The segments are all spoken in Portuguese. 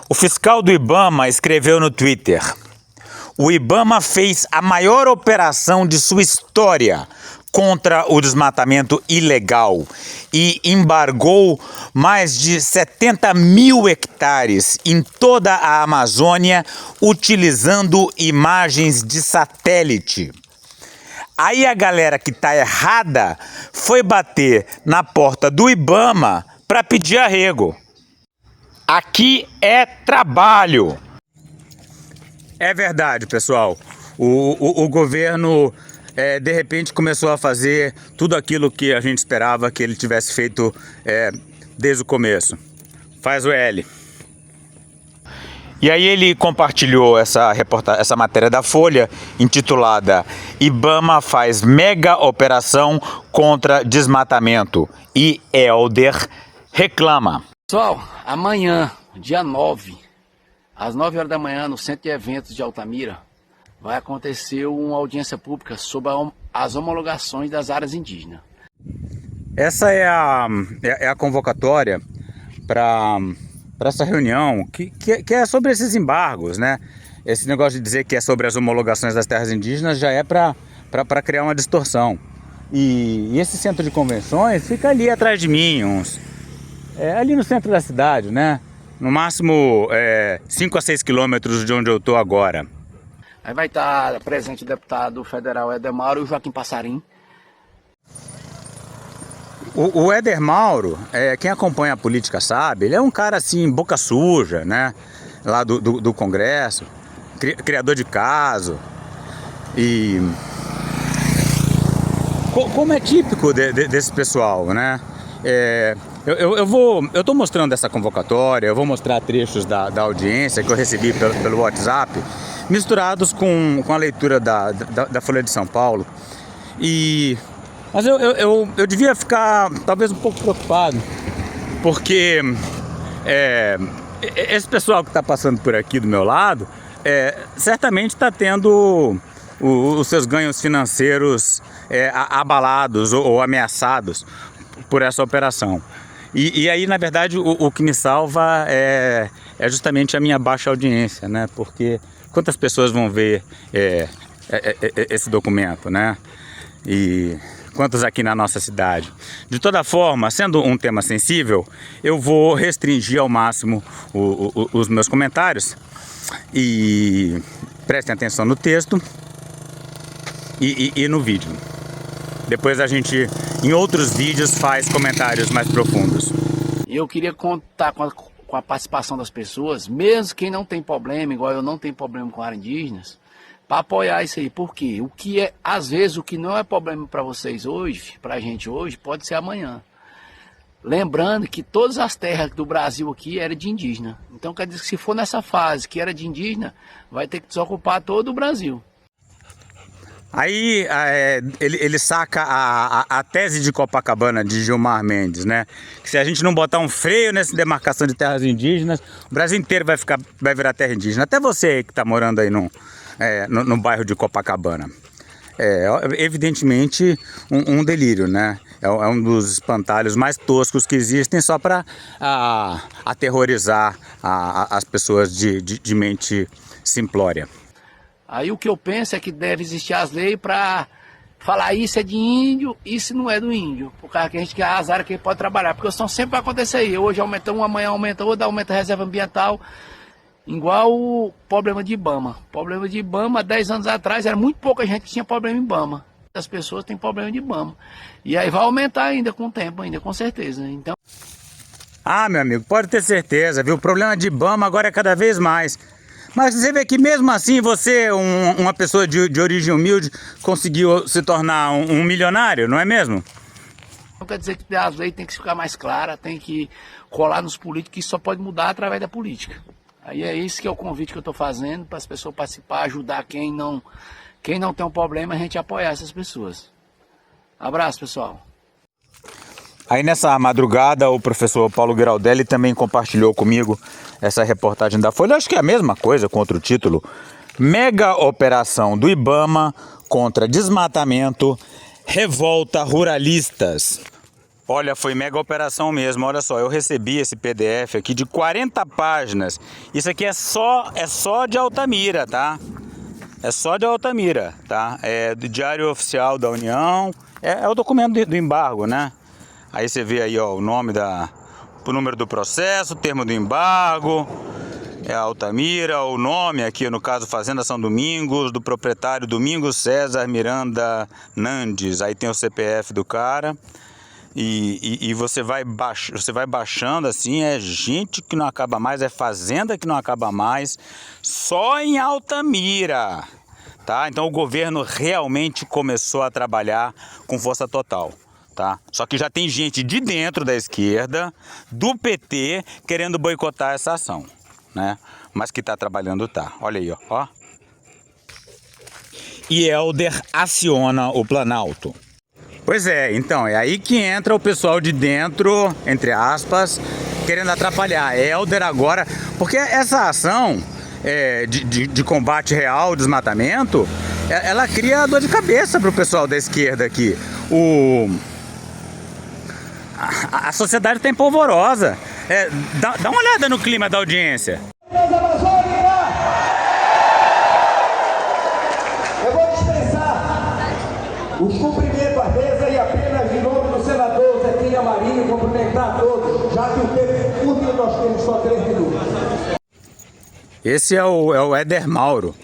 O fiscal do IBAMA escreveu no Twitter: o IBAMA fez a maior operação de sua história contra o desmatamento ilegal e embargou mais de 70 mil hectares em toda a Amazônia utilizando imagens de satélite. Aí a galera que tá errada foi bater na porta do IBAMA para pedir arrego. Aqui é trabalho. É verdade, pessoal. O governo, de repente, começou a fazer tudo aquilo que a gente esperava que ele tivesse feito desde o começo. Faz o L. E aí ele compartilhou essa matéria da Folha, intitulada IBAMA faz mega operação contra desmatamento e Helder reclama. Pessoal, amanhã, dia 9, às 9 horas da manhã, no Centro de Eventos de Altamira, vai acontecer uma audiência pública sobre as homologações das áreas indígenas. Essa é a convocatória para essa reunião que é sobre esses embargos, né? Esse negócio de dizer que é sobre as homologações das terras indígenas já é para criar uma distorção. E esse centro de convenções fica ali atrás de mim, ali no centro da cidade, né? No máximo 5 a 6 quilômetros de onde eu estou agora. Aí vai estar presente o deputado federal Éder Mauro e o Joaquim Passarim. O Éder Mauro, quem acompanha a política sabe, ele é um cara assim, boca suja, né? Lá do Congresso, criador de caso. E como é típico desse pessoal, né? Eu estou mostrando essa convocatória, eu vou mostrar trechos da audiência que eu recebi pelo WhatsApp, misturados com a leitura da Folha de São Paulo. Mas eu devia ficar talvez um pouco preocupado, porque esse pessoal que está passando por aqui do meu lado certamente está tendo os seus ganhos financeiros abalados ou ameaçados por essa operação. E aí, na verdade, o que me salva é justamente a minha baixa audiência, né? Porque quantas pessoas vão ver esse documento, né? E quantos aqui na nossa cidade? De toda forma, sendo um tema sensível, eu vou restringir ao máximo os meus comentários. E prestem atenção no texto e no vídeo. Depois a gente, em outros vídeos, faz comentários mais profundos. Eu queria contar com a participação das pessoas, mesmo quem não tem problema, igual eu não tenho problema com áreas indígenas, para apoiar isso aí. Por quê? Às vezes, o que não é problema para vocês hoje, para a gente hoje, pode ser amanhã. Lembrando que todas as terras do Brasil aqui eram de indígena. Então, quer dizer que se for nessa fase que era de indígena, vai ter que desocupar todo o Brasil. Aí ele saca a tese de Copacabana de Gilmar Mendes, né? Que se a gente não botar um freio nessa demarcação de terras indígenas, o Brasil inteiro vai virar terra indígena. Até você que está morando aí no bairro de Copacabana. Evidentemente um delírio, né? É um dos espantalhos mais toscos que existem só para aterrorizar as pessoas de mente simplória. Aí o que eu penso é que deve existir as leis para falar isso é de índio, isso não é do índio. Por causa que a gente quer as áreas que pode trabalhar. Porque senão sempre vai acontecer aí. Hoje aumenta um, amanhã aumenta outro, aumenta a reserva ambiental. Igual o problema de IBAMA. O problema de IBAMA, 10 anos atrás, era muito pouca gente que tinha problema em IBAMA. As pessoas têm problema de IBAMA. E aí vai aumentar ainda com o tempo, ainda com certeza. Então... Ah, meu amigo, pode ter certeza, viu? O problema de IBAMA agora é cada vez mais. Mas você vê que mesmo assim você, uma pessoa de origem humilde, conseguiu se tornar um milionário, não é mesmo? Não quer dizer que as leis têm que ficar mais claras, tem que colar nos políticos, que isso só pode mudar através da política. Aí é isso que é o convite que eu estou fazendo, para as pessoas participar, ajudar quem não tem um problema, a gente apoiar essas pessoas. Abraço, pessoal. Aí nessa madrugada o professor Paulo Giraldelli também compartilhou comigo essa reportagem da Folha. Acho que é a mesma coisa com outro título. Mega operação do IBAMA contra desmatamento Revolta Ruralistas. Olha, foi mega operação mesmo. Olha só, eu recebi esse PDF aqui de 40 páginas. Isso aqui é só de Altamira, tá? É só de Altamira, tá? É do Diário Oficial da União. É o documento do embargo, né? Aí você vê aí, ó, o nome o número do processo, o termo do embargo. É Altamira, o nome aqui, no caso Fazenda São Domingos, do proprietário Domingos César Miranda Nandes. Aí tem o CPF do cara. E você vai baixando assim, é gente que não acaba mais, é fazenda que não acaba mais, só em Altamira, tá? Então o governo realmente começou a trabalhar com força total, tá? Só que já tem gente de dentro da esquerda, do PT, querendo boicotar essa ação, né? Mas que tá trabalhando, tá. Olha aí, ó. E Helder aciona o Planalto. Pois é, então, é aí que entra o pessoal de dentro, entre aspas, querendo atrapalhar. Helder agora, porque essa ação de combate real ao desmatamento, ela cria dor de cabeça pro pessoal da esquerda aqui. A sociedade está empolvorosa. Dá uma olhada no clima da audiência. Eu vou dispensar os cumprimentos à mesa e apenas em nome do senador Zequinha Marinho cumprimentar a todos, já que o tempo curto nós temos só 3 minutos. Esse é o Éder Mauro,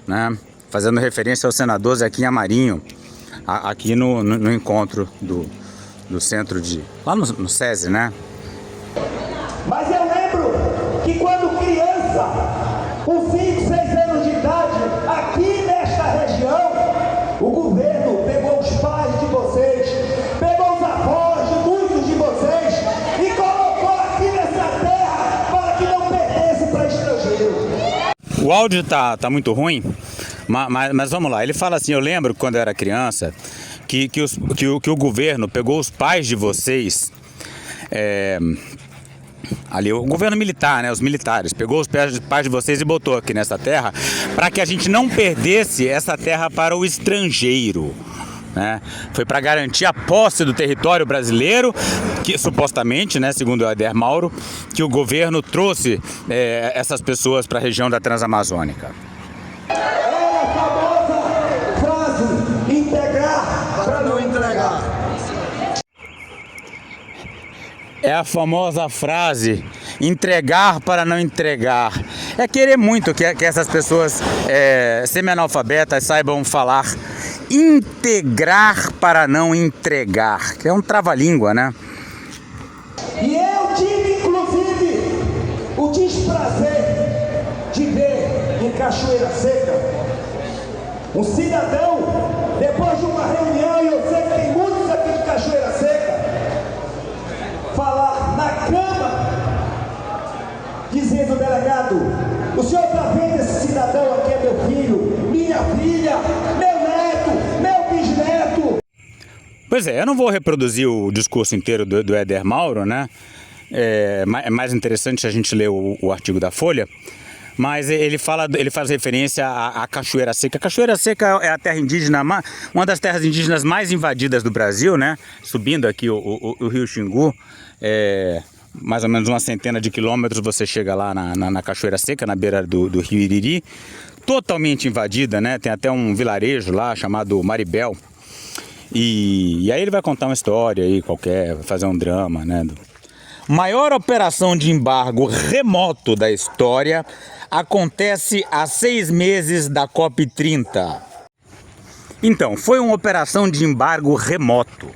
né? Fazendo referência ao senador Zequinha Marinho, aqui no encontro do centro lá no SESI, né? Mas eu lembro que quando criança, com 5, 6 anos de idade, aqui nesta região, o governo pegou os pais de vocês, pegou os avós de muitos de vocês e colocou aqui nessa terra para que não perdesse para estrangeiro. O áudio tá muito ruim, mas vamos lá. Ele fala assim: eu lembro quando eu era criança que o governo pegou os pais de vocês, ali o governo militar, né, os militares, pegou os pais de vocês e botou aqui nessa terra para que a gente não perdesse essa terra para o estrangeiro, né? Foi para garantir a posse do território brasileiro, que supostamente, né, segundo o Éder Mauro, que o governo trouxe essas pessoas para a região da Transamazônica. É a famosa frase: integrar para não entregar. É a famosa frase: entregar para não entregar. É querer muito que essas pessoas semi-analfabetas saibam falar integrar para não entregar, que é um trava-língua, né? E eu tive, inclusive, o desprazer de ver em Cachoeira Seca um cidadão, depois de uma reunião, e eu sei que tem muitos aqui de Cachoeira Seca, falar na Câmara, dizendo: delegado, o senhor está vendo esse cidadão aqui é meu filho, minha filha, meu neto, meu bisneto. Pois é, eu não vou reproduzir o discurso inteiro do Éder Mauro, né? É mais interessante a gente ler o artigo da Folha, mas ele faz referência à Cachoeira Seca. A Cachoeira Seca é a terra indígena, uma das terras indígenas mais invadidas do Brasil, né? Subindo aqui o Rio Xingu, mais ou menos uma centena de quilômetros você chega lá na Cachoeira Seca, na beira do Rio Iriri, totalmente invadida, né? Tem até um vilarejo lá chamado Maribel. E aí ele vai contar uma história aí qualquer, vai fazer um drama, né? Maior operação de embargo remoto da história acontece há 6 meses da COP30. Então, foi uma operação de embargo remoto.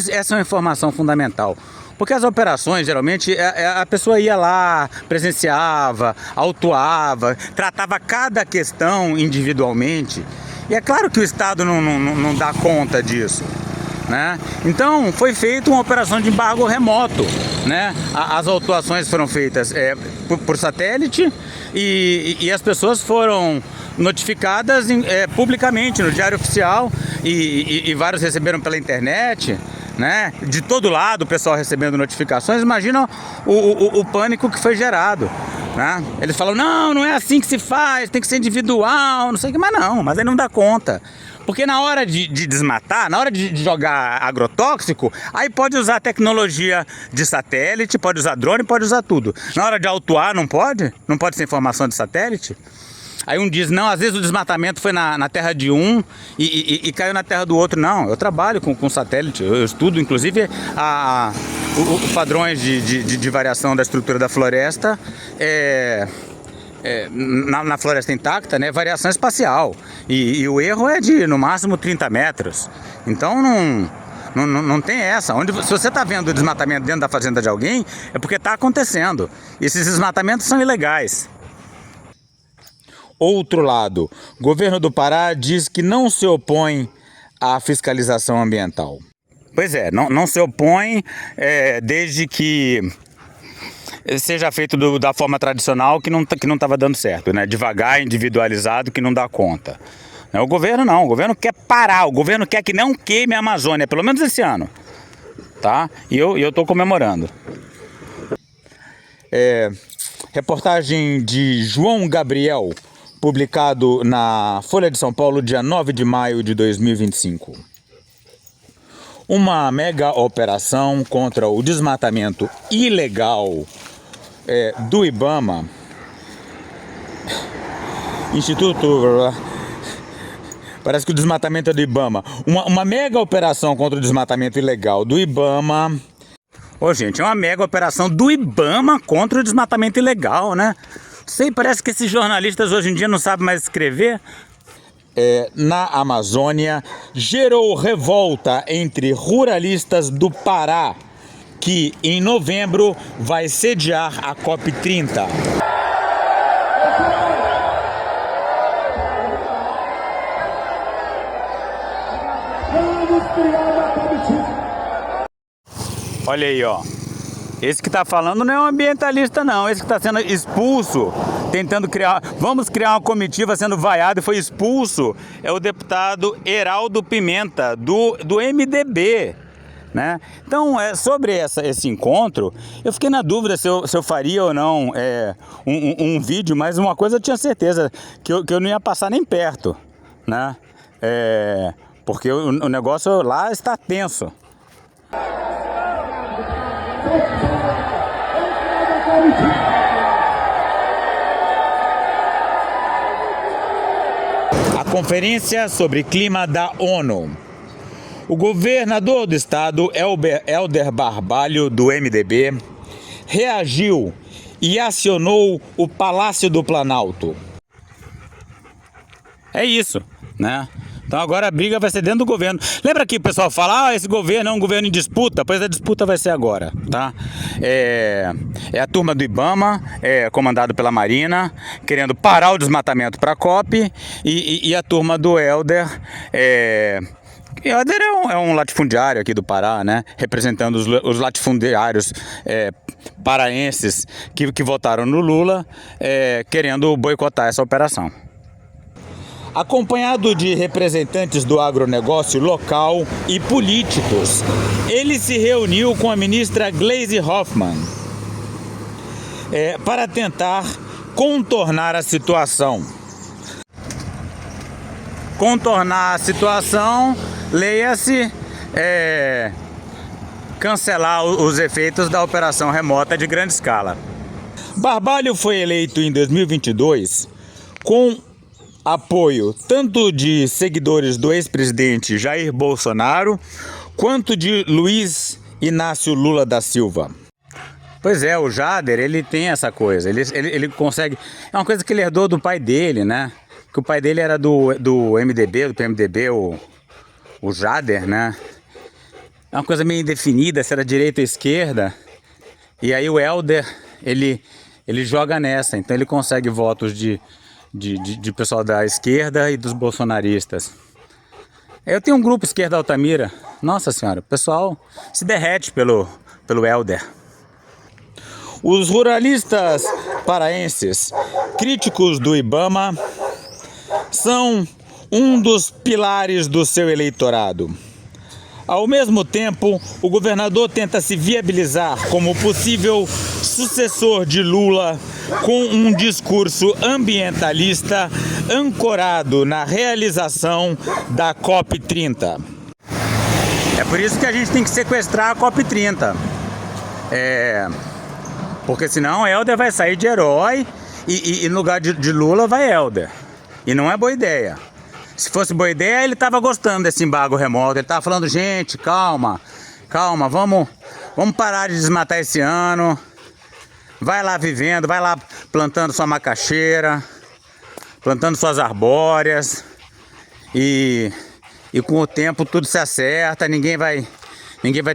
Essa é uma informação fundamental. Porque as operações, geralmente, a pessoa ia lá, presenciava, autuava, tratava cada questão individualmente. E é claro que o Estado não dá conta disso, né? Então, foi feita uma operação de embargo remoto, né? As autuações foram feitas por satélite e as pessoas foram notificadas publicamente no Diário Oficial e vários receberam pela internet, né? De todo lado o pessoal recebendo notificações. Imagina o pânico que foi gerado, né? Eles falam: não é assim que se faz, tem que ser individual, não sei o que, mas aí não dá conta. Porque na hora de desmatar, na hora de jogar agrotóxico, aí pode usar tecnologia de satélite, pode usar drone, pode usar tudo. Na hora de autuar, não pode? Não pode ser informação de satélite? Aí um diz, não, às vezes o desmatamento foi na terra de um e caiu na terra do outro. Não, eu trabalho com satélite, eu estudo inclusive os padrões de variação da estrutura da floresta na floresta intacta, né, variação espacial. E o erro é de no máximo 30 metros. Então não tem essa. Se você está vendo o desmatamento dentro da fazenda de alguém, é porque está acontecendo. Esses desmatamentos são ilegais. Outro lado, o governo do Pará diz que não se opõe à fiscalização ambiental. Pois é, não se opõe desde que seja feito da forma tradicional que não estava dando certo, né? Devagar, individualizado, que não dá conta. O governo não, o governo quer parar, o governo quer que não queime a Amazônia, pelo menos esse ano. Tá? E eu estou comemorando. Reportagem de João Gabriel, publicado na Folha de São Paulo, dia 9 de maio de 2025. Uma mega operação contra o desmatamento ilegal do IBAMA, Instituto... Parece que o desmatamento é do IBAMA. Uma mega operação contra o desmatamento ilegal do IBAMA. Ô, gente, é uma mega operação do IBAMA contra o desmatamento ilegal, né? Sei, parece que esses jornalistas hoje em dia não sabem mais escrever. Na Amazônia, gerou revolta entre ruralistas do Pará, que em novembro vai sediar a COP30. Olha aí, ó. Esse que está falando não é um ambientalista, não. Esse que está sendo expulso, tentando criar... Vamos criar uma comitiva sendo vaiado e foi expulso. É o deputado Heraldo Pimenta, do MDB. Né? Então, sobre esse encontro, eu fiquei na dúvida se eu faria ou não um vídeo, mas uma coisa eu tinha certeza, que eu não ia passar nem perto. Né? Porque o negócio lá está tenso. A conferência sobre clima da ONU. O governador do estado, Helder Barbalho, do MDB, reagiu e acionou o Palácio do Planalto. É isso, né? Então agora a briga vai ser dentro do governo. Lembra que o pessoal fala, esse governo é um governo em disputa? Pois a disputa vai ser agora, tá? É a turma do IBAMA, comandado pela Marina, querendo parar o desmatamento para a COP, e a turma do Helder, Helder é um latifundiário aqui do Pará, né? Representando os latifundiários paraenses que votaram no Lula, querendo boicotar essa operação. Acompanhado de representantes do agronegócio local e políticos, ele se reuniu com a ministra Gleisi Hoffmann para tentar contornar a situação. Contornar a situação, leia-se, cancelar os efeitos da operação remota de grande escala. Barbalho foi eleito em 2022 com apoio tanto de seguidores do ex-presidente Jair Bolsonaro quanto de Luiz Inácio Lula da Silva. Pois é, o Jader, ele tem essa coisa, ele consegue... É uma coisa que ele herdou do pai dele, né? Que o pai dele era do MDB, do PMDB, o Jader, né? É uma coisa meio indefinida, se era direita ou esquerda. E aí o Helder, ele joga nessa, então ele consegue votos de pessoal da esquerda e dos bolsonaristas. Eu tenho um grupo Esquerda Altamira. Nossa senhora, o pessoal se derrete pelo Helder. Os ruralistas paraenses, críticos do IBAMA, são um dos pilares do seu eleitorado. Ao mesmo tempo, o governador tenta se viabilizar como possível sucessor de Lula com um discurso ambientalista ancorado na realização da COP30. É por isso que a gente tem que sequestrar a COP30. Porque senão Helder vai sair de herói e no lugar de Lula vai Helder. E não é boa ideia. Se fosse boa ideia, ele estava gostando desse embargo remoto. Ele estava falando, gente, calma, vamos parar de desmatar esse ano. Vai lá vivendo, vai lá plantando sua macaxeira, plantando suas arbóreas. E com o tempo tudo se acerta, ninguém vai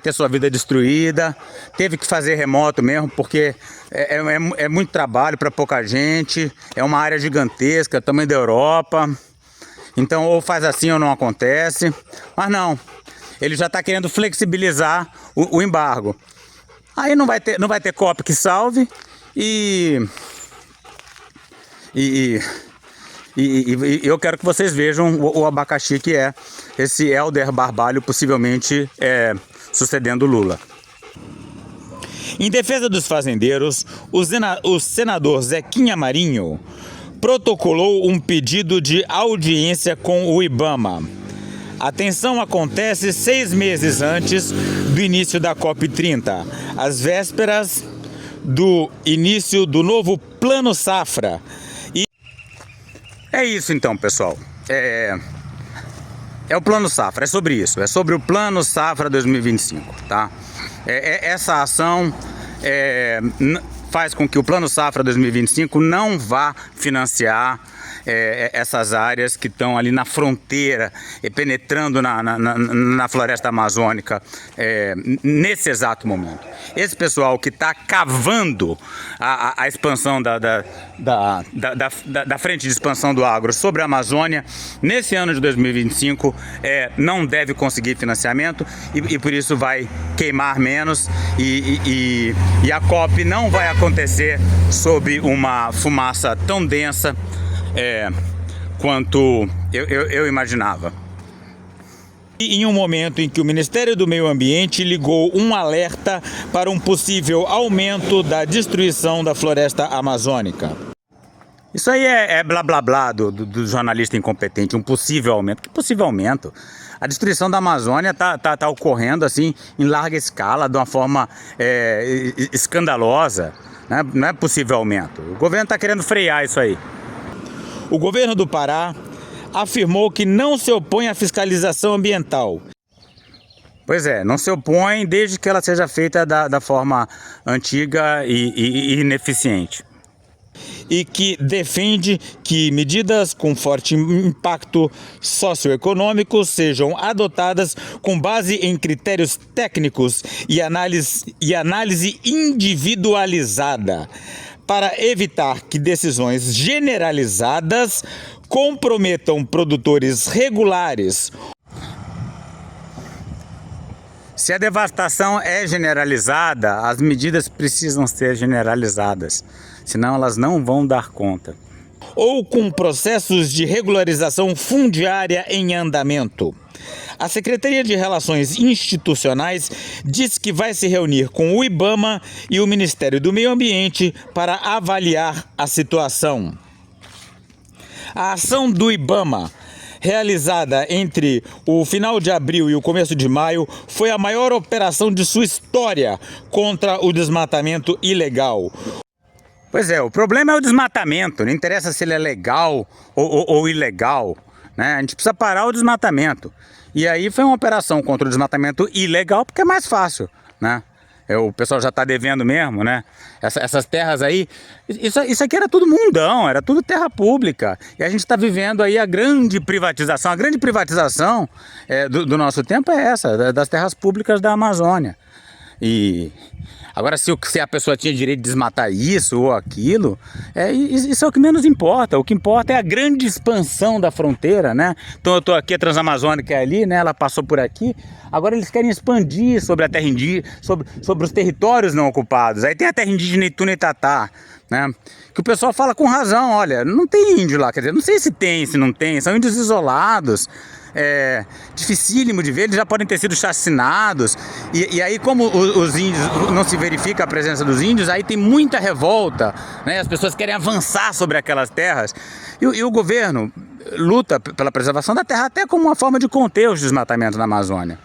ter sua vida destruída. Teve que fazer remoto mesmo, porque é muito trabalho para pouca gente. É uma área gigantesca, tamanho da Europa. Então ou faz assim ou não acontece. Mas não, ele já está querendo flexibilizar o embargo. Aí não vai ter COP que salve e eu quero que vocês vejam o abacaxi que é esse Helder Barbalho, possivelmente sucedendo Lula. Em defesa dos fazendeiros, o senador Zequinha Marinho protocolou um pedido de audiência com o IBAMA. A tensão acontece 6 meses antes do início da COP30, às vésperas do início do novo Plano Safra. É isso então, pessoal. É o Plano Safra, é sobre isso. É sobre o Plano Safra 2025, tá? Essa ação faz com que o Plano Safra 2025 não vá financiar essas áreas que estão ali na fronteira, penetrando na floresta amazônica nesse exato momento. Esse pessoal que está cavando a expansão da frente de expansão do agro sobre a Amazônia, nesse ano de 2025, não deve conseguir financiamento e por isso vai queimar menos e a COP não vai acontecer sob uma fumaça tão densa quanto eu imaginava. E em um momento em que o Ministério do Meio Ambiente ligou um alerta para um possível aumento da destruição da floresta amazônica. Isso aí é blá blá blá do jornalista incompetente, um possível aumento. Que possível aumento? A destruição da Amazônia tá ocorrendo assim em larga escala, de uma forma escandalosa. Não é possível aumento. O governo está querendo frear isso aí. O governo do Pará afirmou que não se opõe à fiscalização ambiental. Pois é, não se opõe desde que ela seja feita da forma antiga e ineficiente. E que defende que medidas com forte impacto socioeconômico sejam adotadas com base em critérios técnicos e análise individualizada, para evitar que decisões generalizadas comprometam produtores regulares. Se a devastação é generalizada, as medidas precisam ser generalizadas, senão elas não vão dar conta. Ou com processos de regularização fundiária em andamento. A Secretaria de Relações Institucionais diz que vai se reunir com o IBAMA e o Ministério do Meio Ambiente para avaliar a situação. A ação do IBAMA, realizada entre o final de abril e o começo de maio, foi a maior operação de sua história contra o desmatamento ilegal. Pois é, o problema é o desmatamento, não interessa se ele é legal ou ilegal, né? A gente precisa parar o desmatamento. E aí foi uma operação contra o desmatamento ilegal, porque é mais fácil, né? O pessoal já está devendo mesmo, né? Essas terras aí, isso aqui era tudo mundão, era tudo terra pública. E a gente está vivendo aí a grande privatização. A grande privatização do nosso tempo é essa, das terras públicas da Amazônia. E agora, se a pessoa tinha direito de desmatar isso ou aquilo, isso é o que menos importa. O que importa é a grande expansão da fronteira, né? Então eu estou aqui, a Transamazônica é ali, né? Ela passou por aqui. Agora eles querem expandir sobre a terra indígena, sobre os territórios não ocupados. Aí tem a terra indígena Ituna e Tatá, né? Que o pessoal fala com razão, olha, não tem índio lá, quer dizer, não sei se tem, se não tem, são índios isolados. dificílimo de ver, eles já podem ter sido chacinados, e aí como os índios, não se verifica a presença dos índios, aí tem muita revolta, né? As pessoas querem avançar sobre aquelas terras, e o governo luta pela preservação da terra até como uma forma de conter os desmatamentos na Amazônia.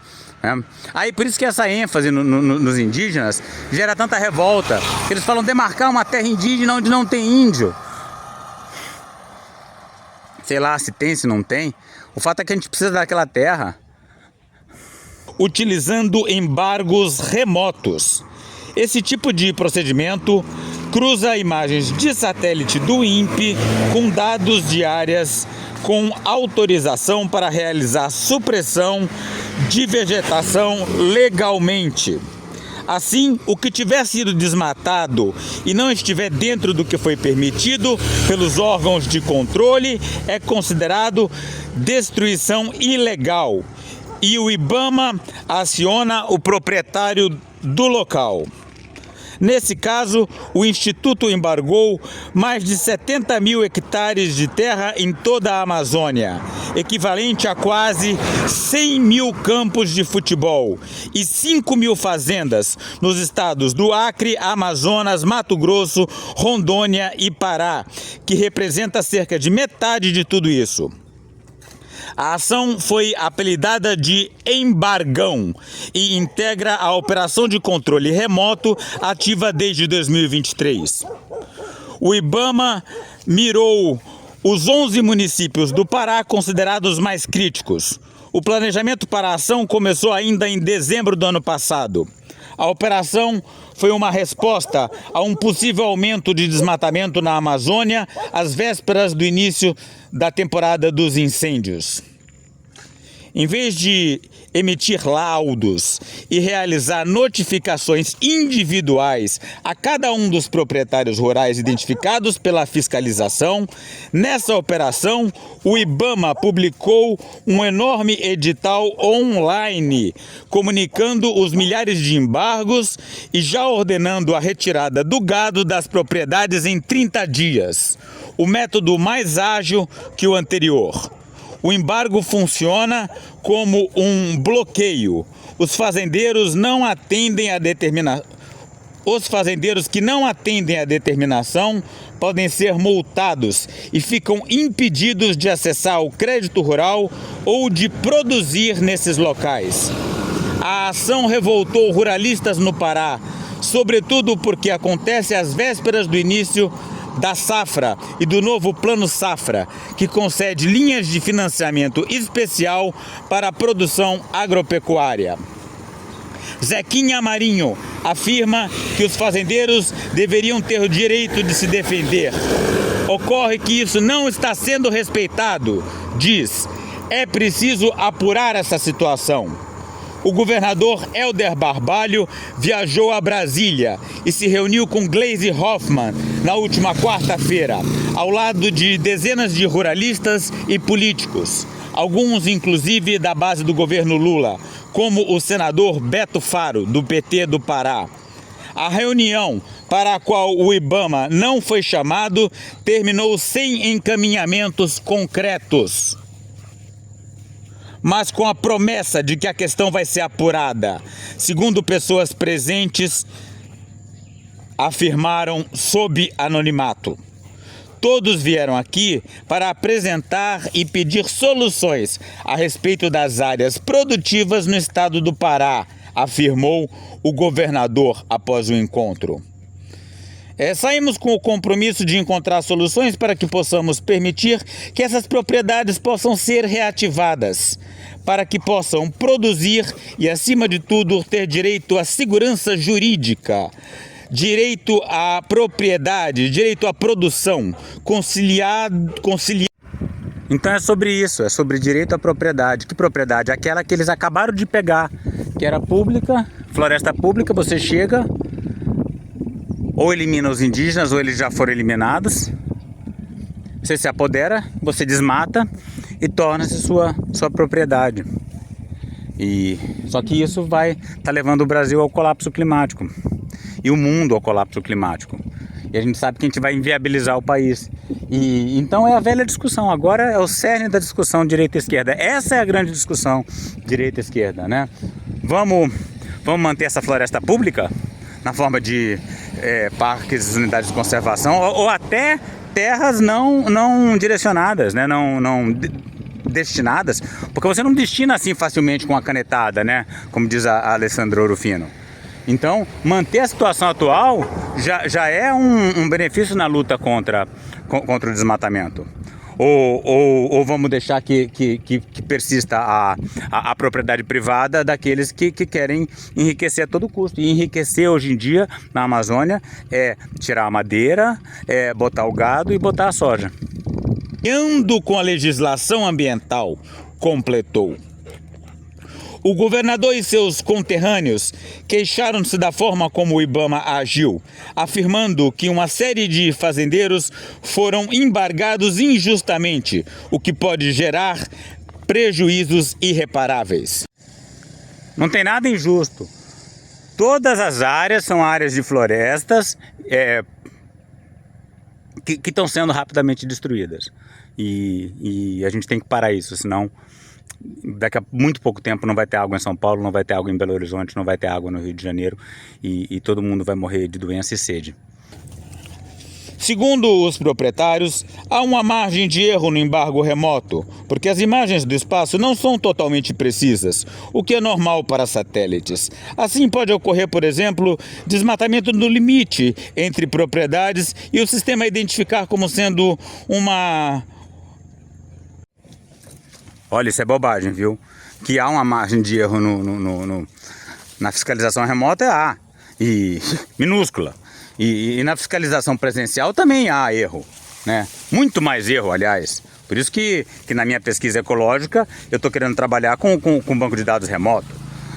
Aí por isso que essa ênfase nos indígenas gera tanta revolta. Eles falam demarcar uma terra indígena onde não tem índio. Sei lá se tem, se não tem. O fato é que a gente precisa daquela terra. Utilizando embargos remotos. Esse tipo de procedimento cruza imagens de satélite do INPE com dados de áreas com autorização para realizar supressão de vegetação legalmente. Assim, o que tiver sido desmatado e não estiver dentro do que foi permitido pelos órgãos de controle é considerado destruição ilegal e o IBAMA aciona o proprietário do local. Nesse caso, o Instituto embargou mais de 70 mil hectares de terra em toda a Amazônia, equivalente a quase 100 mil campos de futebol e 5 mil fazendas nos estados do Acre, Amazonas, Mato Grosso, Rondônia e Pará, que representa cerca de metade de tudo isso. A ação foi apelidada de embargão e integra a operação de controle remoto ativa desde 2023. O IBAMA mirou os 11 municípios do Pará considerados mais críticos. O planejamento para a ação começou ainda em dezembro do ano passado. A operação foi uma resposta a um possível aumento de desmatamento na Amazônia às vésperas do início da temporada dos incêndios. Em vez de emitir laudos e realizar notificações individuais a cada um dos proprietários rurais identificados pela fiscalização, nessa operação o IBAMA publicou um enorme edital online, comunicando os milhares de embargos e já ordenando a retirada do gado das propriedades em 30 dias, o método mais ágil que o anterior. O embargo funciona como um bloqueio. Os fazendeiros que não atendem à determinação podem ser multados e ficam impedidos de acessar o crédito rural ou de produzir nesses locais. A ação revoltou ruralistas no Pará, sobretudo porque acontece às vésperas do início da safra e do novo Plano Safra, que concede linhas de financiamento especial para a produção agropecuária. Zequinha Marinho afirma que os fazendeiros deveriam ter o direito de se defender. Ocorre que isso não está sendo respeitado, diz. É preciso apurar essa situação. O governador Helder Barbalho viajou a Brasília e se reuniu com Gleisi Hoffmann na última quarta-feira, ao lado de dezenas de ruralistas e políticos, alguns inclusive da base do governo Lula, como o senador Beto Faro, do PT do Pará. A reunião, para a qual o IBAMA não foi chamado, terminou sem encaminhamentos concretos, mas com a promessa de que a questão vai ser apurada, segundo pessoas presentes afirmaram sob anonimato. Todos vieram aqui para apresentar e pedir soluções a respeito das áreas produtivas no estado do Pará, afirmou o governador após o encontro. Saímos com o compromisso de encontrar soluções para que possamos permitir que essas propriedades possam ser reativadas, para que possam produzir e, acima de tudo, ter direito à segurança jurídica, direito à propriedade, direito à produção, conciliar. Então é sobre isso, é sobre direito à propriedade. Que propriedade? Aquela que eles acabaram de pegar, que era pública, floresta pública, você chega, ou elimina os indígenas, ou eles já foram eliminados. Você se apodera, você desmata e torna-se sua propriedade. Só que isso vai estar levando o Brasil ao colapso climático. E o mundo ao colapso climático. E a gente sabe que a gente vai inviabilizar o país. E então é a velha discussão. Agora é o cerne da discussão direita e esquerda. Essa é a grande discussão direita e esquerda, né? Vamos manter essa floresta pública na forma de parques, unidades de conservação ou até terras não direcionadas, né? Não destinadas, porque você não destina assim facilmente com a canetada, né? Como diz a Alessandro Rufino. Então, manter a situação atual já é um benefício na luta contra o desmatamento. Ou vamos deixar que persista a propriedade privada daqueles que querem enriquecer a todo custo. E enriquecer hoje em dia na Amazônia é tirar a madeira, botar o gado e botar a soja. Ando com a legislação ambiental, completou. O governador e seus conterrâneos queixaram-se da forma como o IBAMA agiu, afirmando que uma série de fazendeiros foram embargados injustamente, o que pode gerar prejuízos irreparáveis. Não tem nada injusto. Todas as áreas são áreas de florestas que estão sendo rapidamente destruídas. E a gente tem que parar isso, senão daqui a muito pouco tempo não vai ter água em São Paulo, não vai ter água em Belo Horizonte, não vai ter água no Rio de Janeiro e todo mundo vai morrer de doença e sede. Segundo os proprietários, há uma margem de erro no embargo remoto, porque as imagens do espaço não são totalmente precisas, o que é normal para satélites. Assim pode ocorrer, por exemplo, desmatamento no limite entre propriedades e o sistema identificar como sendo uma... Olha, isso é bobagem, viu? Que há uma margem de erro na fiscalização remota, há, e minúscula. E na fiscalização presencial também há erro, né? Muito mais erro, aliás. Por isso que na minha pesquisa ecológica eu estou querendo trabalhar com banco de dados remoto,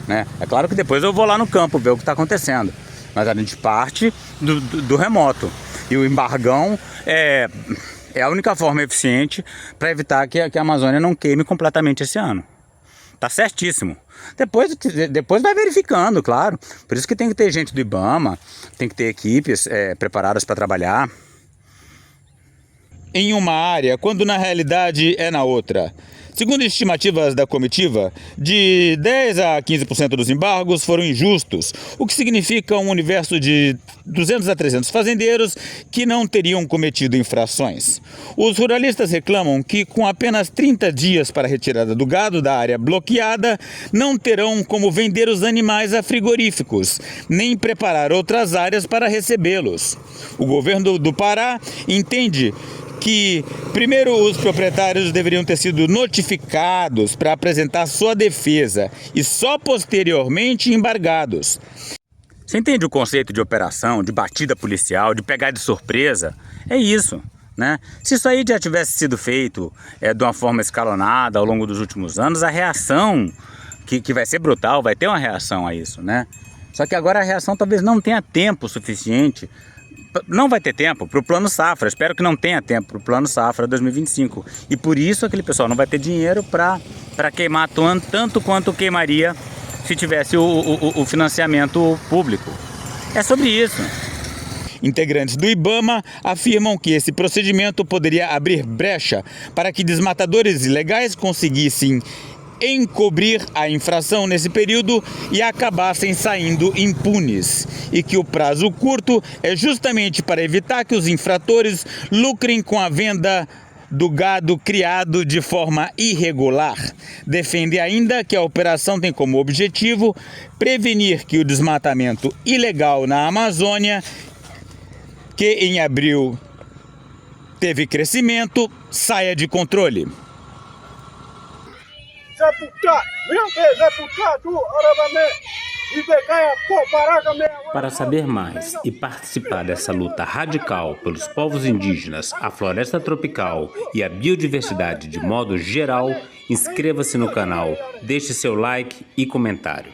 né? É claro que depois eu vou lá no campo ver o que está acontecendo, mas a gente parte do remoto. E o embargão é a única forma eficiente para evitar que a Amazônia não queime completamente esse ano. Tá certíssimo. Depois vai verificando, claro. Por isso que tem que ter gente do IBAMA, tem que ter equipes preparadas para trabalhar em uma área, quando na realidade é na outra. Segundo estimativas da comitiva, de 10 a 15% dos embargos foram injustos, o que significa um universo de 200 a 300 fazendeiros que não teriam cometido infrações. Os ruralistas reclamam que, com apenas 30 dias para a retirada do gado da área bloqueada, não terão como vender os animais a frigoríficos, nem preparar outras áreas para recebê-los. O governo do Pará entende que, primeiro, os proprietários deveriam ter sido notificados para apresentar sua defesa e só posteriormente embargados. Você entende o conceito de operação, de batida policial, de pegar de surpresa? É isso, né? Se isso aí já tivesse sido feito de uma forma escalonada ao longo dos últimos anos, a reação, que vai ser brutal, vai ter uma reação a isso, né? Só que agora a reação talvez não tenha tempo suficiente. Não vai ter tempo para o Plano Safra, espero que não tenha tempo para o Plano Safra 2025. E por isso aquele pessoal não vai ter dinheiro para queimar tanto quanto queimaria se tivesse o financiamento público. É sobre isso. Integrantes do IBAMA afirmam que esse procedimento poderia abrir brecha para que desmatadores ilegais conseguissem encobrir a infração nesse período e acabassem saindo impunes, e que o prazo curto é justamente para evitar que os infratores lucrem com a venda do gado criado de forma irregular. Defende ainda que a operação tem como objetivo prevenir que o desmatamento ilegal na Amazônia, que em abril teve crescimento, saia de controle. Para saber mais e participar dessa luta radical pelos povos indígenas, a floresta tropical e a biodiversidade de modo geral, inscreva-se no canal, deixe seu like e comentário.